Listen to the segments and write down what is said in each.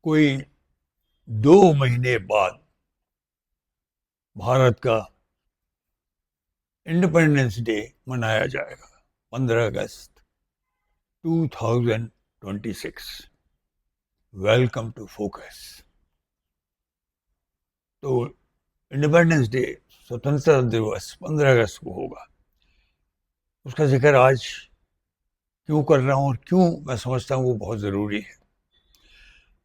कोई 2 महीने बाद भारत का इंडिपेंडेंस डे मनाया जाएगा, 15 अगस्त 2026। Welcome to Focus. तो इंडिपेंडेंस डे, स्वतंत्रता दिवस 15 अगस्त को होगा। उसका जिक्र आज क्यों कर रहा हूँ और क्यों मैं समझता हूँ वो बहुत ज़रूरी है।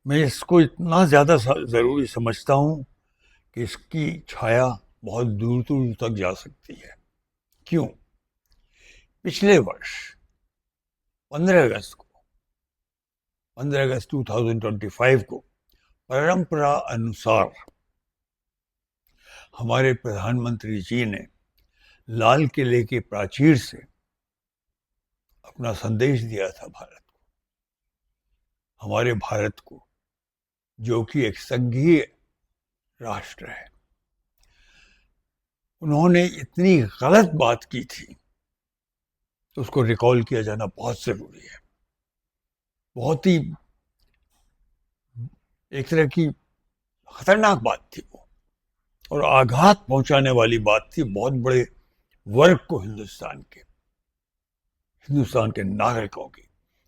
मैं इसको इतना ज़्यादा ज़रूरी समझता हूँ कि इसकी छाया बहुत दूर दूर तक जा सकती है। क्यों? पिछले वर्ष 15 अगस्त को 15 अगस्त 2025 को परंपरा अनुसार हमारे प्रधानमंत्री जी ने लाल किले के प्राचीर से अपना संदेश दिया था भारत को, हमारे भारत को, जो कि एक संघीय राष्ट्र है। उन्होंने इतनी गलत बात की थी तो उसको रिकॉल किया जाना बहुत जरूरी है। बहुत ही एक तरह की खतरनाक बात थी वो, और आघात पहुंचाने वाली बात थी बहुत बड़े वर्ग को, हिंदुस्तान के नागरिकों की,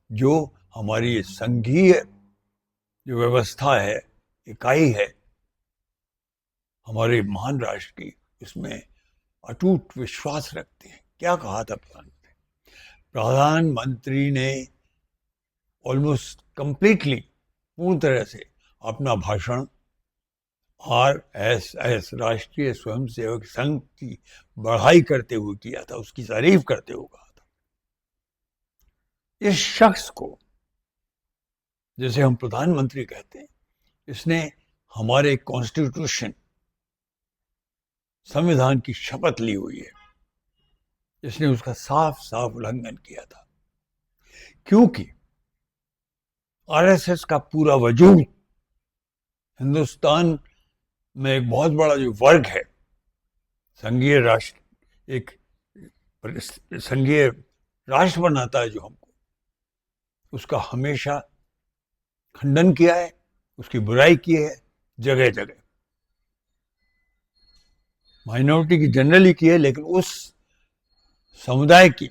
जो हमारी संघीय जो व्यवस्था है, इकाई है हमारे महान राष्ट्र की, उसमें अटूट विश्वास रखते हैं। क्या कहा था प्रधानमंत्री ने ऑलमोस्ट कंप्लीटली, पूर्ण तरह से अपना भाषण RSS, राष्ट्रीय स्वयंसेवक संघ की बढ़ाई करते हुए किया था, उसकी तारीफ करते हुए कहा था। इस शख्स को, जिसे हम प्रधानमंत्री कहते हैं, इसने हमारे कॉन्स्टिट्यूशन, संविधान की शपथ ली हुई है, इसने उसका साफ साफ उल्लंघन किया था। क्योंकि RSS का पूरा वजूद हिंदुस्तान में एक बहुत बड़ा जो वर्ग है, संघीय राष्ट्र, एक संघीय राष्ट्र बनाता है जो हमको, उसका हमेशा खंडन किया है, उसकी बुराई की है जगह जगह। माइनॉरिटी की जनरली की है, लेकिन उस समुदाय की,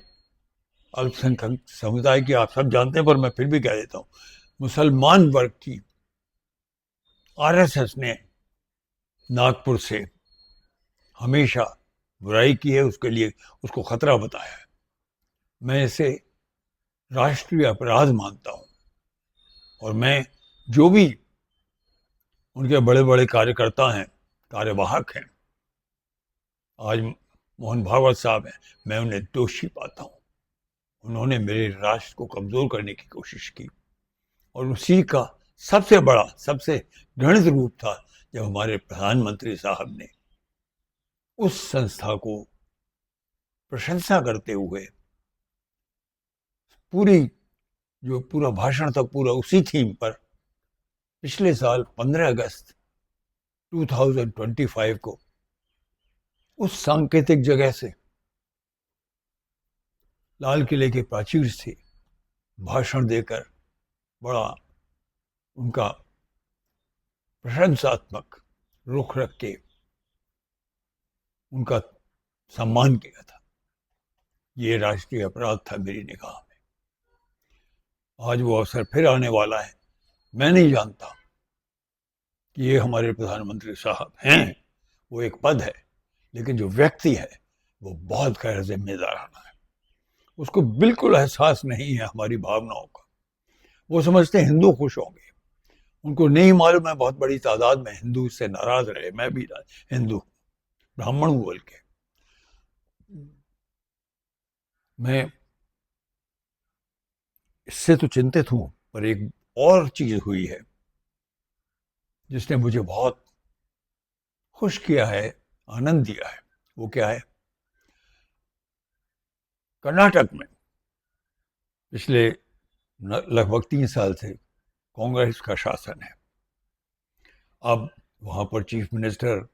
अल्पसंख्यक समुदाय की, आप सब जानते हैं पर मैं फिर भी कह देता हूं, मुसलमान वर्ग की RSS ने नागपुर से हमेशा बुराई की है, उसके लिए उसको खतरा बताया है। मैं इसे राष्ट्रीय अपराध मानता हूं, और मैं जो भी उनके बड़े बड़े कार्यकर्ता हैं, कार्यवाहक हैं, आज मोहन भागवत साहब हैं, मैं उन्हें दोषी पाता हूं। उन्होंने मेरे राष्ट्र को कमजोर करने की कोशिश की, और उसी का सबसे बड़ा, सबसे घृणित रूप था जब हमारे प्रधानमंत्री साहब ने उस संस्था को प्रशंसा करते हुए जो पूरा भाषण था, पूरा उसी थीम पर, पिछले साल 15 अगस्त 2025 को उस सांकेतिक जगह से, लाल किले के प्राचीर से भाषण देकर बड़ा उनका प्रशंसात्मक रुख रख के उनका सम्मान किया था। ये राष्ट्रीय अपराध था मेरी निगाह में। आज वो अवसर फिर आने वाला है। मैं नहीं जानता कि ये हमारे प्रधानमंत्री साहब हैं, वो एक पद है, लेकिन जो व्यक्ति है वो बहुत गैर जिम्मेदाराना है। उसको बिल्कुल एहसास नहीं है हमारी भावनाओं का। वो समझते हैं हिंदू खुश होंगे, उनको नहीं मालूम है बहुत बड़ी तादाद में हिंदू इससे नाराज रहे। मैं भी हिंदू ब्राह्मण हूं बोल के। मैं इससे तो चिंतित हूं, पर एक और चीज हुई है जिसने मुझे बहुत खुश किया है, आनंद दिया है। वो क्या है? कर्नाटक में पिछले लगभग 3 साल से कांग्रेस का शासन है। अब वहां पर चीफ मिनिस्टर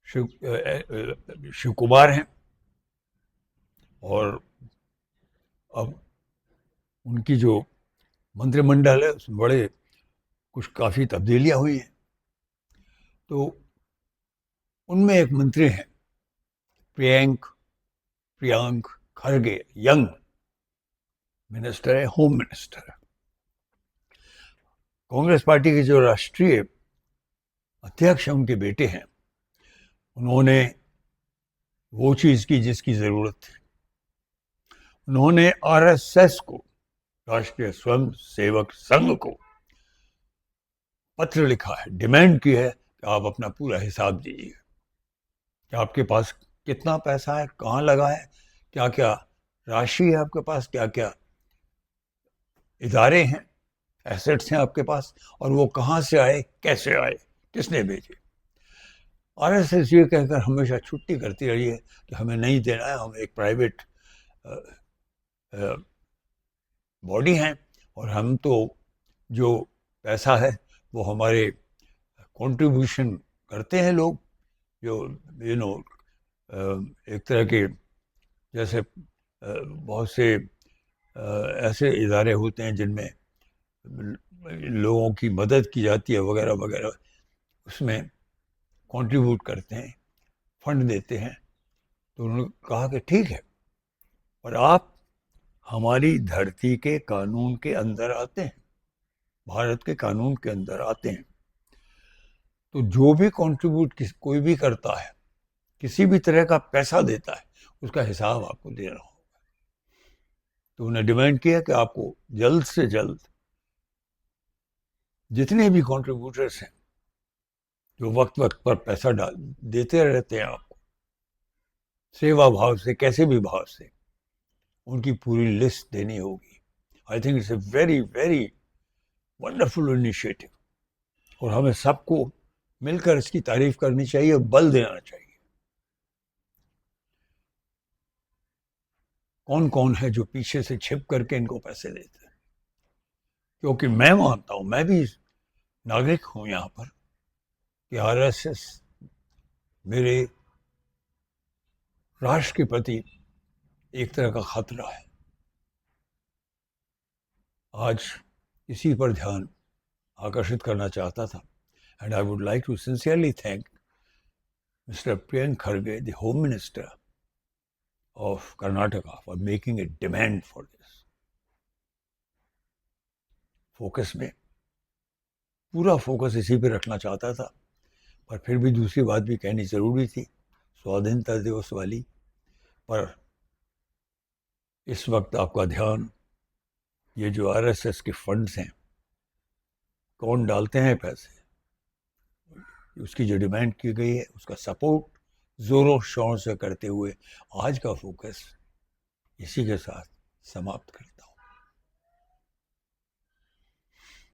शिव कुमार हैं, और अब उनकी जो मंत्रिमंडल है उसमें बड़े कुछ काफ़ी तब्दीलियां हुई हैं। तो उनमें एक मंत्री हैं प्रियांक खरगे, यंग मिनिस्टर है, होम मिनिस्टर है। कांग्रेस पार्टी के जो राष्ट्रीय अध्यक्ष हैं उनके बेटे हैं, उन्होंने वो चीज़ की जिसकी ज़रूरत थी। उन्होंने आरएसएस को, राष्ट्रीय स्वयं सेवक संघ को पत्र लिखा है, डिमांड की है कि आप अपना पूरा हिसाब दीजिए कि आपके पास कितना पैसा है, कहाँ लगा है, क्या क्या राशि है आपके पास, क्या क्या इदारे हैं, एसेट्स हैं आपके पास, और वो कहाँ से आए, कैसे आए, किसने भेजे। आरएसएस ये कहकर हमेशा छुट्टी करती रही है कि हमें नहीं देना है, हम एक प्राइवेट बॉडी हैं और हम तो जो पैसा है वो हमारे कंट्रीब्यूशन करते हैं लोग, जो एक तरह के जैसे बहुत से ऐसे इदारे होते हैं जिनमें लोगों की मदद की जाती है वगैरह वगैरह, उसमें कंट्रीब्यूट करते हैं, फंड देते हैं। तो उन्होंने कहा कि ठीक है, और आप हमारी धरती के कानून के अंदर आते हैं, भारत के कानून के अंदर आते हैं, तो जो भी कंट्रीब्यूट कोई भी करता है, किसी भी तरह का पैसा देता है, उसका हिसाब आपको देना होगा। तो उन्हें डिमांड किया कि आपको जल्द से जल्द जितने भी कंट्रीब्यूटर्स हैं जो वक्त वक्त पर पैसा देते रहते हैं आपको, सेवा भाव से, कैसे भी भाव से, उनकी पूरी लिस्ट देनी होगी। I think it's a very very wonderful initiative, और हमें सबको मिलकर इसकी तारीफ करनी चाहिए, बल देना चाहिए। कौन कौन है जो पीछे से छिप करके इनको पैसे देते हैं, क्योंकि मैं मानता हूं, मैं भी नागरिक हूं यहां पर, कि आरएसएस मेरे राष्ट्र के प्रति एक तरह का खतरा है। आज इसी पर ध्यान आकर्षित करना चाहता था, and I would like to sincerely thank mister Priyank Kharge, the home minister of Karnataka, for making a demand for this. Focus में पूरा फोकस इसी पे रखना चाहता था, पर फिर भी दूसरी बात भी कहनी जरूरी थी, स्वाधीनता दिवस वाली। पर इस वक्त आपका ध्यान ये जो आरएसएस के फंड्स हैं, कौन डालते हैं पैसे, उसकी जो डिमांड की गई है उसका सपोर्ट जोरों शोरों से करते हुए आज का फोकस इसी के साथ समाप्त कर